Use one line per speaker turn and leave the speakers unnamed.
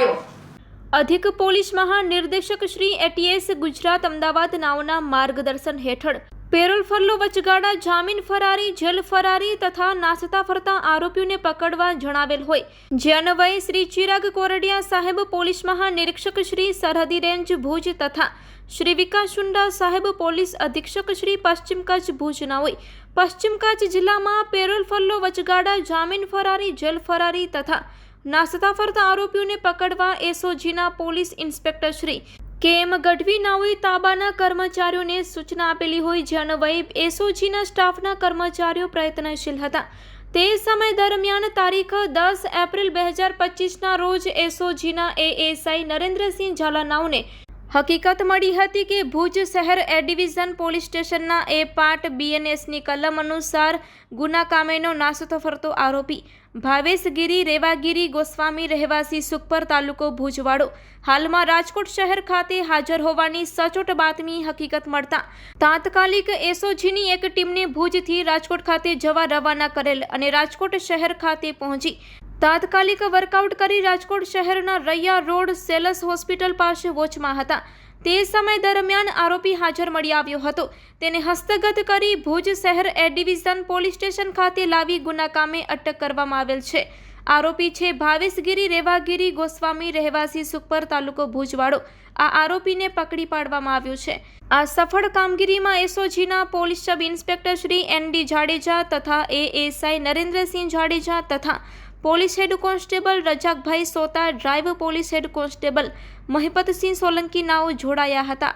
કરાયો।
અધિક પોલીસ મહાનિર્દેશક શ્રી એટીએસ ગુજરાત અમદાવાદ નાઓના માર્ગદર્શન હેઠળ પેરોલ ફરલો વચગાળા જામીન ફરારી, જેલ ફરારી તથા નાસતા ફરતા આરોપીઓને પકડવા જણાવેલ હોય, જે અન્વયે શ્રી ચિરાગ કોરડિયા સાહેબ પોલીસ મહાનિરીક્ષક શ્રી સરહદી રેન્જ ભુજ તથા શ્રી વિકાસ ચુંડા સાહેબ પોલીસ અધિક્ષક શ્રી પશ્ચિમ કચ્છ ભુજના હોય, પશ્ચિમ કચ્છ જિલ્લામાં પેરોલ ફરલો વચગાળા જામીન ફરારી, જેલ ફરારી તથા નાસતા ફરતા આરોપીઓને પકડવા એસઓજીના police inspector Shri KM Gadhvi નાઓએ તાબાના કર્મચારીઓને સૂચના આપેલી હોય, જે અન્વયે એસઓજીના સ્ટાફના કર્મચારીઓ પ્રયત્નશીલ હતા। તે સમય દરમિયાન તારીખ 10 એપ્રિલ 2025ના રોજ એસઓજીના એએસઆઈ નરેન્દ્રસિંહ ઝાલા નાઓને હકીકત મળી હતી કે ભુજ શહેર એ ડિવિઝન પોલીસ સ્ટેશનના એ પાર્ટ બીએનએસની કલમ અનુસાર ગુના કામેનો નાસતો ફરતો આરોપી ભાવેશ ગીરી રેવાગીરી ગોસ્વામી રહેવાસી સુખપર તાલુકો ભુજવાડો હાલમાં રાજકોટ શહેર ખાતે હાજર હોવાની સચોટ બાતમી હકીકત મળતા તાત્કાલિક એસઓજીની એક ટીમને ભુજથી રાજકોટ ખાતે જવા રવાના કરેલ અને રાજકોટ શહેર ખાતે પહોંચી તાત્કાલિક વર્કઆઉટ કરી રાજકોટ શહેરના રૈયા રોડ સેલસ હોસ્પિટલ પાસે વોચમાં હતા। તે સમય દરમિયાન આરોપી હાજર મળી આવ્યો હતો। તેને હસ્તગત કરી ભુજ શહેર એ ડિવિઝન પોલીસ સ્ટેશન ખાતે લાવી ગુના કામે અટક કરવામાં આવેલ છે। આરોપી છે ભાવેશગીરી રેવાગીરી ગોસ્વામી રહેવાસી સુખપર તાલુકો ભુજવાડો। આ આરોપીને પકડી પાડવામાં આવ્યો છે। આ સફળ કામગીરીમાં એસઓજીના police sub inspector Shri ND Jadeja તથા એએસઆઈ નરેન્દ્રસિંહ જાડેજા તથા police head constable Rajakbhai Sota, drive police head constable Mahipatsinh Solanki નાઓ જોડાયા હતા।